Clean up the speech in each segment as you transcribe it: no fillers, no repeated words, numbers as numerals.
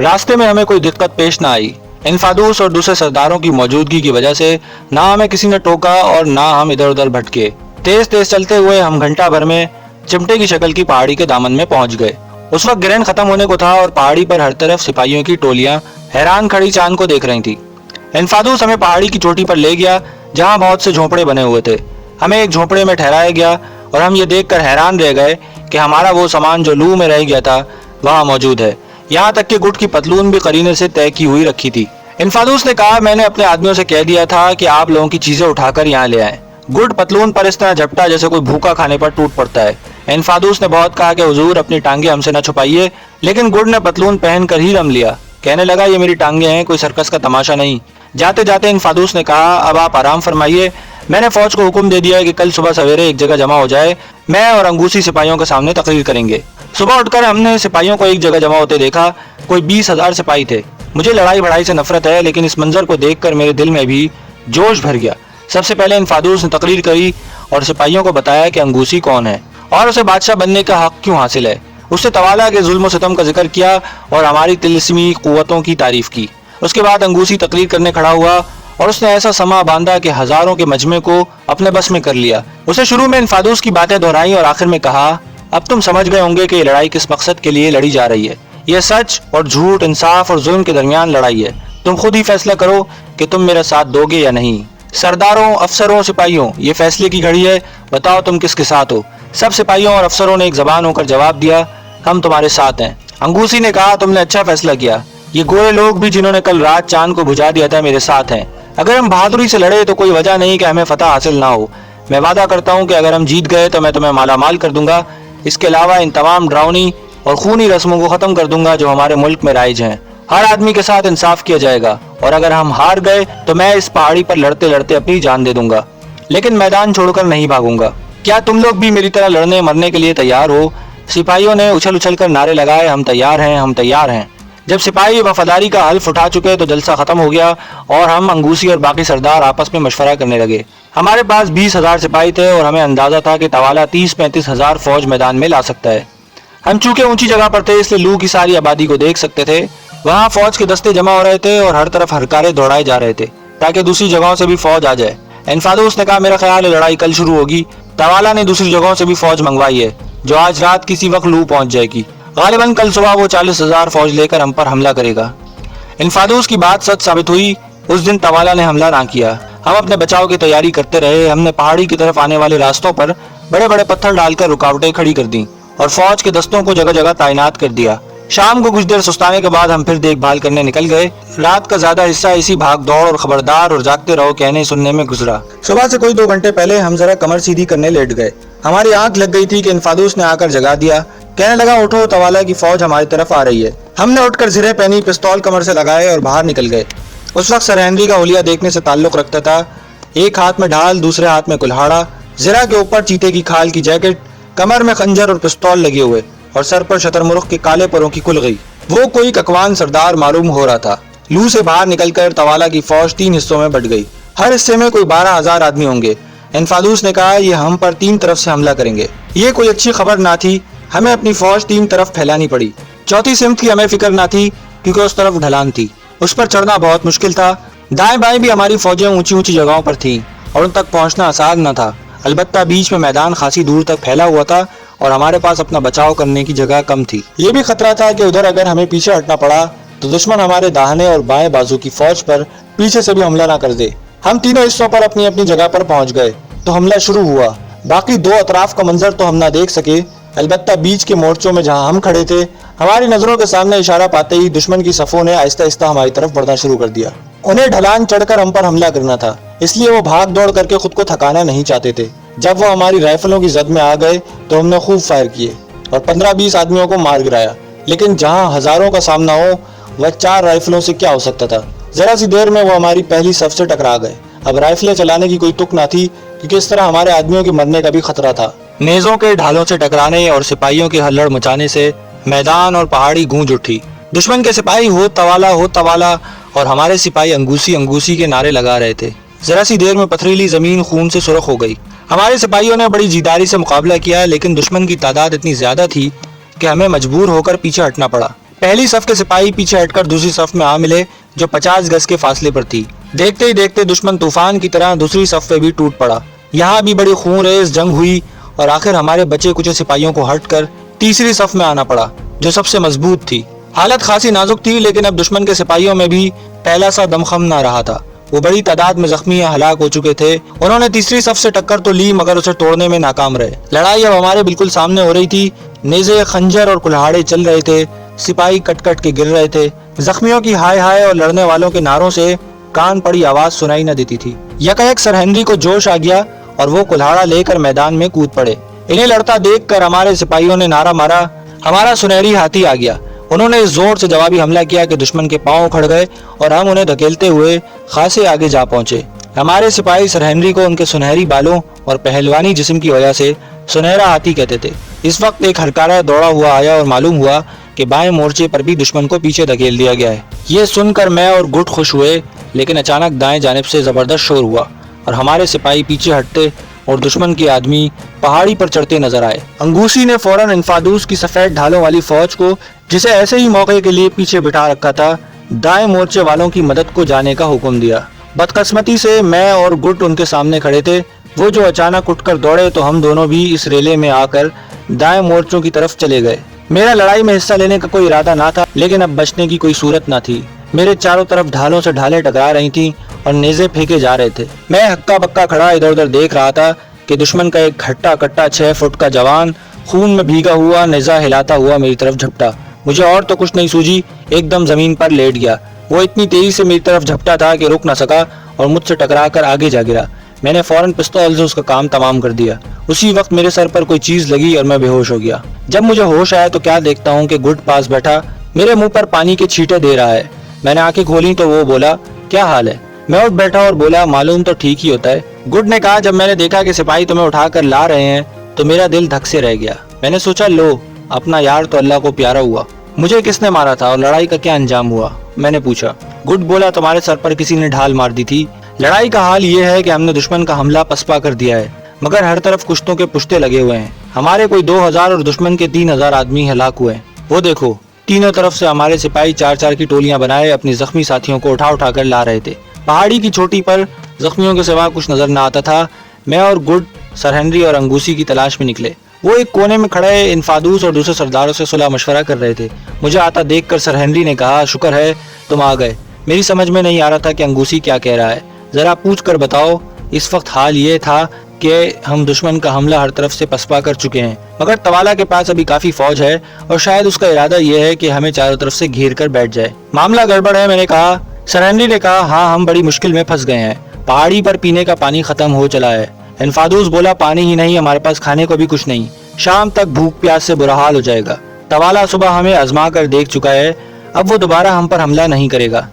रास्ते में हमें कोई दिक्कत पेश ना आई। इनफादूस और दूसरे सरदारों की मौजूदगी की वजह से ना हमें किसी ने टोका और ना हम इधर उधर भटके। तेज तेज चलते हुए हम घंटा भर में चिमटे की शक्ल की पहाड़ी के दामन में पहुंच गए। उस वक्त ग्रहण खत्म होने को था और पहाड़ी पर हर तरफ सिपाहियों की टोलियां हैरान खड़ी चांद को देख रही थी। इनफादूस हमें पहाड़ी की चोटी पर ले गया जहां बहुत से झोंपड़े बने हुए थे। हमें एक झोंपड़े में ठहराया गया और हम ये देखकर हैरान रह गए कि हमारा वो सामान जो लू में रह गया था वहाँ मौजूद है। यहाँ तक कि गुट की पतलून भी करीने से तय की हुई रखी थी। इनफादूस ने कहा, मैंने अपने आदमियों से कह दिया था कि आप लोगों की चीजें उठाकर यहाँ ले आए। गुट पतलून पर इस तरह झपटा जैसे कोई भूखा खाने पर टूट पड़ता है। इनफादूस ने बहुत कहा कि हुजूर अपनी टांगे हमसे न छुपाइए, लेकिन गुट ने पतलून पहन कर ही दम लिया। कहने लगा, ये मेरी टांगे हैं, कोई सर्कस का तमाशा नहीं। जाते जाते इनफादूस ने कहा, अब आप आराम फरमाइए। मैंने फौज को हुक्म दे दिया है कि कल सुबह सवेरे एक जगह जमा हो जाए, मैं और अंगूसी सिपाहियों के सामने तकरीर करेंगे। सुबह उठकर हमने सिपाहियों को एक जगह जमा होते देखा। कोई 20,000 सिपाही थे। मुझे लड़ाई भड़ाई से नफरत है, लेकिन इस मंजर को देखकर मेरे दिल में भी जोश भर गया। सबसे पहले इनफादूस ने तकरीर करी और सिपाहियों को बताया कि अंगूसी कौन है और उसे बादशाह बनने का हक क्यों हासिल है। उससे तवाला के जुल्म सितम का जिक्र किया और हमारी तिलस्मी कुव्वतों की तारीफ की। उसके बाद अंगूसी तकरीर करने खड़ा हुआ और उसने ऐसा समा बांधा कि हजारों के मजमे को अपने बस में कर लिया। उसे शुरू में इनफादूस की बातें दोहराई और आखिर में कहा, अब तुम समझ गए होंगे कि ये लड़ाई किस मकसद के लिए लड़ी जा रही है। यह सच और झूठ, इंसाफ और जुल्म के दरमियान लड़ाई है। तुम खुद ही फैसला करो कि तुम मेरा साथ दोगे या नहीं। सरदारों, अफसरों, सिपाहियों, ये फैसले की घड़ी है, बताओ तुम किसके साथ हो। सब सिपाहियों और अफसरों ने एक जबान होकर जवाब दिया, हम तुम्हारे साथ हैं। अंगूसी ने कहा, तुमने अच्छा फैसला किया। ये गोरे लोग भी जिन्होंने कल रात चांद को बुझा दिया था मेरे साथ हैं। अगर हम बहादुरी से लड़े तो कोई वजह नहीं कि हमें फतह हासिल ना हो। मैं वादा करता हूँ कि अगर हम जीत गए तो मैं तुम्हें माला माल कर दूंगा। इसके अलावा इन तमाम डरावनी और खूनी रस्मों को खत्म कर दूंगा जो हमारे मुल्क में राइज हैं। हर आदमी के साथ इंसाफ किया जाएगा और अगर हम हार गए तो मैं इस पहाड़ी पर लड़ते लड़ते अपनी जान दे दूंगा, लेकिन मैदान छोड़कर नहीं भागूंगा। क्या तुम लोग भी मेरी तरह लड़ने मरने के लिए तैयार हो? सिपाहियों ने उछल उछल कर नारे लगाए, हम तैयार हैं, हम तैयार हैं। जब सिपाही वफादारी का हल्फ उठा चुके तो जलसा खत्म हो गया और हम, अंगूसी और बाकी सरदार आपस में मशवरा करने लगे। हमारे पास 20,000 सिपाही थे और हमें अंदाजा था कि तवाला 30-35 हजार फौज मैदान में ला सकता है। हम चूंकि ऊंची जगह पर थे इसलिए लू की सारी आबादी को देख सकते थे। वहाँ फौज के दस्ते जमा हो रहे थे और हर तरफ हरकारे दौड़ाए जा रहे थे ताकि दूसरी जगहों से भी फौज आ जाए। इनफादूस ने कहा, मेरा ख्याल है लड़ाई कल शुरू होगी। तवाला ने दूसरी जगहों से भी फौज मंगवाई है जो आज रात किसी वक्त लू पहुंच जाएगी। गालिबन कल सुबह वो 40,000 फौज लेकर हम पर हमला करेगा। इनफादूस की बात सच साबित हुई। उस दिन तवाला ने हमला ना किया। हम अपने बचाव की तैयारी करते रहे। हमने पहाड़ी की तरफ आने वाले रास्तों पर बड़े बड़े पत्थर डालकर रुकावटें खड़ी कर दी और फौज के दस्तों को जगह जगह तैनात कर दिया। शाम को कुछ देर सुस्ताने के बाद हम फिर देखभाल करने निकल गए। रात का ज्यादा हिस्सा इसी भाग दौड़ और खबरदार और जागते रहो कहने सुनने में गुजरा। सुबह से कोई 2 घंटे पहले हम जरा कमर सीधी करने लेट गए। हमारी आंख लग गई थी कि इनफादूस ने आकर जगा दिया। कहने लगा, उठो, तवाला की फौज हमारी तरफ आ रही है। हमने उठकर जिरे पहनी, पिस्तौल कमर से लगाए और बाहर निकल गए। उस वक्त सर हेनरी का हुलिया देखने से ताल्लुक रखता था। एक हाथ में ढाल, दूसरे हाथ में कुल्हाड़ा, जिरा के ऊपर चीते की खाल की जैकेट, कमर में खंजर और पिस्तौल लगे हुए और सर पर शतरमुर्ख के काले परों की कुल गई। वो कोई ककवान सरदार मालूम हो रहा था। लू से बाहर निकलकर तवाला की फौज 3 हिस्सों में बट गई। हर हिस्से में कोई 12,000 आदमी होंगे। इनफादूस ने कहा, ये हम पर 3 तरफ से हमला करेंगे। ये कोई अच्छी खबर ना थी। हमें अपनी फौज 3 तरफ फैलानी पड़ी। चौथी सिमत की हमें फिक्र ना थी क्योंकि उस तरफ ढलान थी। उस पर चढ़ना बहुत मुश्किल था। दाएं बाएं भी हमारी फौजें ऊंची ऊंची जगहों पर थीं और उन तक पहुंचना आसान न था। अलबत्ता बीच में मैदान खासी दूर तक फैला हुआ था और हमारे पास अपना बचाव करने की जगह कम थी। ये भी खतरा था कि उधर अगर हमें पीछे हटना पड़ा तो दुश्मन हमारे दाहिने और बाएं बाजू की फौज पर पीछे से भी हमला ना कर दे। हम तीनों हिस्सों पर अपनी अपनी जगह पर पहुंच गए तो हमला शुरू हुआ। बाकी 2 अतराफ का मंजर तो हम ना देख सके, अलबत्ता बीच के मोर्चों में जहां हम खड़े थे हमारी नजरों के सामने इशारा पाते ही दुश्मन की सफों ने आहिस्ता आहिस्ता हमारी तरफ बढ़ना शुरू कर दिया। उन्हें ढलान चढ़कर हम पर हमला करना था, इसलिए वो भाग दौड़ करके खुद को थकाना नहीं चाहते थे। जब वो हमारी राइफलों की जद में आ गए तो हमने खूब फायर किए और 15-20 आदमियों को मार गिराया, लेकिन जहां हजारों का सामना हो वह 4 राइफलों से क्या हो सकता था। जरा सी देर में वो हमारी पहली सफ से टकरा गए। अब राइफलें चलाने की कोई तुक ना थी क्योंकि इस तरह हमारे आदमियों के मरने का भी खतरा था। नेज़ों के ढालों से टकराने और सिपाहियों की हल्लड़ मचाने से मैदान और पहाड़ी गूंज उठी। दुश्मन के सिपाही हो तवाला और हमारे सिपाही अंगूसी अंगूसी के नारे लगा रहे थे। जरा सी देर में पथरीली जमीन खून से सुरख हो गई। हमारे सिपाहियों ने बड़ी जीदारी से मुकाबला किया, लेकिन दुश्मन की तादाद इतनी ज्यादा थी कि हमें मजबूर होकर पीछे हटना पड़ा। पहली सफ के सिपाही पीछे हटकर दूसरी सफ में आ मिले जो 50 गज के फासले पर थी। देखते ही देखते दुश्मन तूफान की तरह दूसरी सफ पे भी टूट पड़ा। यहाँ भी बड़ी खूनरेज जंग हुई और आखिर हमारे बचे कुछ सिपाहियों को हटकर तीसरी सफ में आना पड़ा जो सबसे मजबूत थी। हालत खासी नाजुक थी, लेकिन अब दुश्मन के सिपाहियों में भी पहला सा दमखम ना रहा था। वो बड़ी तादाद में जख्मी या हलाक हो चुके थे। उन्होंने तीसरी सफ से टक्कर तो ली मगर उसे तोड़ने में नाकाम रहे। लड़ाई अब हमारे बिल्कुल सामने हो रही थी। नेज़े, खंजर और कुल्हाड़े चल रहे थे। सिपाही कट कट के गिर रहे थे। जख्मियों की हाय हाय और लड़ने वालों के नारों से कान पड़ी आवाज सुनाई न देती थी। यकायक सर हेनरी को जोश आ गया और वो कुल्हाड़ा लेकर मैदान में कूद पड़े। इन्हें लड़ता देखकर हमारे सिपाहियों ने नारा मारा, हमारा सुनहरी हाथी आ गया। उन्होंने इस जोर से जवाबी हमला किया कि दुश्मन के पांव उखड़ गए और हम उन्हें धकेलते हुए खासे आगे जा पहुंचे। हमारे सिपाही सर हेनरी को उनके सुनहरी बालों और पहलवानी जिस्म की वजह से सुनहरा हाथी कहते थे। इस वक्त एक हरकारा दौड़ा हुआ आया और मालूम हुआ कि बाएं मोर्चे पर भी दुश्मन को पीछे धकेल दिया गया है। ये सुनकर मैं और गुट खुश हुए, लेकिन अचानक दाएं जानिब से जबरदस्त शोर हुआ और हमारे सिपाही पीछे हटते और दुश्मन के आदमी पहाड़ी पर चढ़ते नजर आए। अंगूसी ने फौरन इन्फादूस की सफेद ढालों वाली फौज को, जिसे ऐसे ही मौके के लिए पीछे बिठा रखा था, दाएं मोर्चे वालों की मदद को जाने का हुक्म दिया। बदकिस्मती से मैं और गुट उनके सामने खड़े थे। वो जो अचानक उठकर दौड़े तो हम दोनों भी इस रेले में आकर दाएं मोर्चों की तरफ चले गए। मेरा लड़ाई में हिस्सा लेने का कोई इरादा ना था, लेकिन अब बचने की कोई सूरत ना थी। मेरे चारों तरफ ढालों से ढालें टकरा रही थीं और नेज़े फेंके जा रहे थे। मैं हक्का बक्का खड़ा इधर उधर देख रहा था कि दुश्मन का एक हट्टा कट्टा 6 फुट का जवान खून में भीगा हुआ नेज़ा हिलाता हुआ मेरी तरफ झपटा। मुझे और तो कुछ नहीं सूझी, एकदम जमीन पर लेट गया। वो इतनी तेजी से मेरी तरफ झपटा था कि रुक न सका और मुझसे टकरा कर आगे जा गिरा। मैंने फौरन पिस्तौल से उसका काम तमाम कर दिया। उसी वक्त मेरे सर पर कोई चीज लगी और मैं बेहोश हो गया। जब मुझे होश आया तो क्या देखता हूँ कि गुड पास बैठा मेरे मुंह पर पानी के छींटे दे रहा है। मैंने आंखें खोली तो वो बोला, क्या हाल है? मैं उठ बैठा और बोला, मालूम तो ठीक ही होता है। गुड ने कहा, जब मैंने देखा कि सिपाही तुम्हें उठाकर ला रहे हैं तो मेरा दिल धक से रह गया। मैंने सोचा, लो अपना यार तो अल्लाह को प्यारा हुआ। मुझे किसने मारा था और लड़ाई का क्या अंजाम हुआ? मैंने पूछा। गुड बोला, तुम्हारे सर पर किसी ने ढाल मार दी थी। लड़ाई का हाल ये है कि हमने दुश्मन का हमला पसपा कर दिया है, मगर हर तरफ कुश्तों के पुश्ते लगे हुए हैं। हमारे कोई 2000 और दुश्मन के 3000 आदमी हलाक हुए हैं। वो देखो, तीनों तरफ से हमारे सिपाही 4-4 की टोलियां बनाए अपनी जख्मी साथियों को उठा उठा कर ला रहे थे। पहाड़ी की चोटी पर जख्मियों के सिवा कुछ नजर न आता था। मैं और गुड सर हेनरी और अंगूसी की तलाश में निकले। वो एक कोने में खड़े इन्फादूस और दूसरे सरदारों से सुलह मशवरा कर रहे थे। मुझे आता देखकर सर हेनरी ने कहा, शुक्र है तुम आ गए। मेरी समझ में नहीं आ रहा था कि अंगूसी क्या कह रहा है, जरा पूछ कर बताओ। इस वक्त हाल ये था कि हम दुश्मन का हमला हर तरफ से पसपा कर चुके हैं, मगर तवाला के पास अभी काफी फौज है और शायद उसका इरादा यह है कि हमें चारों तरफ से घेर कर बैठ जाए। मामला गड़बड़ है, मैंने कहा। सर हेनरी ने कहा, हाँ हम बड़ी मुश्किल में फंस गए हैं। पहाड़ी पर पीने का पानी खत्म हो चला है। इन्फादूस बोला, पानी ही नहीं, हमारे पास खाने को भी कुछ नहीं। शाम तक भूख प्यास से बुरा हाल हो जाएगा। तवाला सुबह हमें आजमा कर देख चुका है, अब वो दोबारा हम पर हमला नहीं करेगा।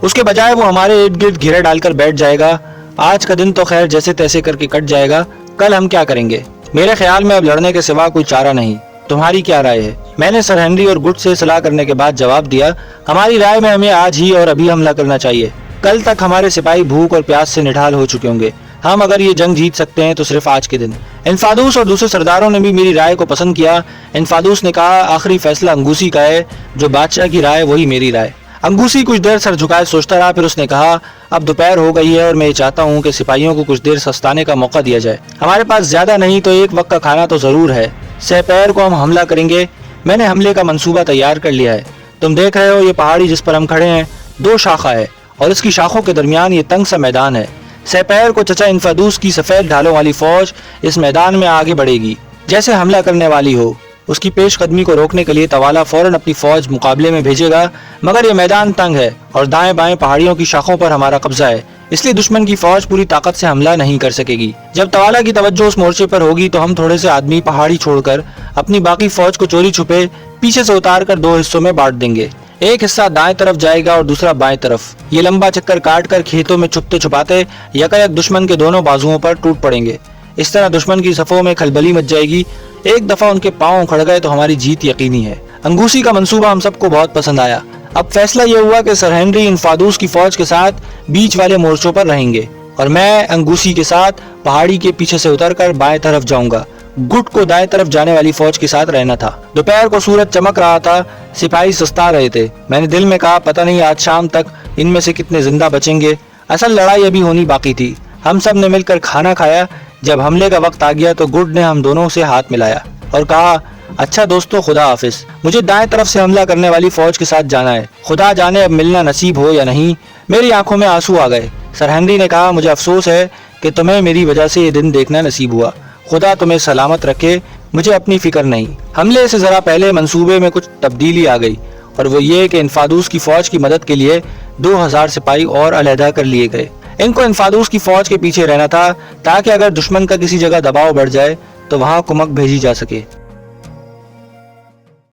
उसके बजाय वो हमारे इर्द गिर्द घेरा डालकर बैठ जाएगा। आज का दिन तो खैर जैसे तैसे करके कट जाएगा, कल हम क्या करेंगे? मेरे ख्याल में अब लड़ने के सिवा कोई चारा नहीं। तुम्हारी क्या राय है? मैंने सर हेनरी और गुट से सलाह करने के बाद जवाब दिया, हमारी राय में हमें आज ही और अभी हमला करना चाहिए। कल तक हमारे सिपाही भूख और प्यास से निढाल हो चुके होंगे। हम अगर ये जंग जीत सकते हैं तो सिर्फ आज के दिन। इन्फादूस और दूसरे सरदारों ने भी मेरी राय को पसंद किया। इन्फादूस ने कहा, आखिरी फैसला अंगूसी का है, जो बादशाह की राय वही मेरी राय। अंगूसी कुछ देर सर झुकाए सोचता रहा, फिर उसने कहा, अब दोपहर हो गई है और मैं चाहता हूँ कि सिपाहियों को कुछ देर सस्ताने का मौका दिया जाए। हमारे पास ज्यादा नहीं तो एक वक्त का खाना तो जरूर है। सहपहर को हम हमला करेंगे। मैंने हमले का मंसूबा तैयार कर लिया है। तुम देख रहे हो, ये पहाड़ी जिस पर हम खड़े हैं 2 शाखा है और इसकी शाखों के दरमियान ये तंग सा मैदान है। सहपहर को चचा इन्फादूस की सफेद ढालों वाली फौज इस मैदान में आगे बढ़ेगी, जैसे हमला करने वाली हो। उसकी पेशकदमी को रोकने के लिए तवाला फौरन अपनी फौज मुकाबले में भेजेगा, मगर ये मैदान तंग है और दाएं बाएं पहाड़ियों की शाखों पर हमारा कब्जा है, इसलिए दुश्मन की फौज पूरी ताकत से हमला नहीं कर सकेगी। जब तवाला की तवज्जो उस मोर्चे पर होगी तो हम थोड़े से आदमी पहाड़ी छोड़कर अपनी बाकी फौज को चोरी छुपे पीछे से उतार कर 2 हिस्सों में बांट देंगे। एक हिस्सा दाएं तरफ जाएगा और दूसरा बाएं तरफ। ये लंबा चक्कर काट कर खेतों में छुपते छुपाते यकायक दुश्मन के दोनों बाजुओं पर टूट पड़ेंगे। इस तरह दुश्मन की सफों में खलबली मच जाएगी। एक दफा उनके पांव उखड़ गए तो हमारी जीत यकीनी है। अंगूसी का मंसूबा हम सबको बहुत पसंद आया। अब फैसला यह हुआ कि सर हेनरी इन्फादूस की फौज के साथ बीच वाले मोर्चों पर रहेंगे और मैं अंगूसी के साथ पहाड़ी के पीछे से उतरकर बाएं तरफ जाऊंगा। गुट को दाएं तरफ जाने वाली फौज के साथ रहना था। दोपहर को सूरज चमक रहा था, सिपाही सुस्ता रहे थे। मैंने दिल में कहा, पता नहीं आज शाम तक इनमें से कितने जिंदा बचेंगे। असल लड़ाई अभी होनी बाकी थी। हम सब ने मिलकर खाना खाया। जब हमले का वक्त आ गया तो गुड ने हम दोनों से हाथ मिलाया और कहा, अच्छा दोस्तों, खुदा हाफिज। मुझे दाएं तरफ से हमला करने वाली फौज के साथ जाना है। खुदा जाने अब मिलना नसीब हो या नहीं। मेरी आंखों में आंसू आ गए। सर हेनरी ने कहा, मुझे अफसोस है कि तुम्हें मेरी वजह से ये दिन देखना नसीब हुआ। खुदा तुम्हें सलामत रखे, मुझे अपनी फिक्र नहीं। हमले से जरा पहले मंसूबे में कुछ तब्दीली आ गई और वो ये कि इन्फादूस की फौज की मदद के लिए 2000 सिपाही और अलहदा कर लिए गए। इनको इन्फादूस की फौज के पीछे रहना था ताकि अगर दुश्मन का किसी जगह दबाव बढ़ जाए तो वहां कुमक भेजी जा सके।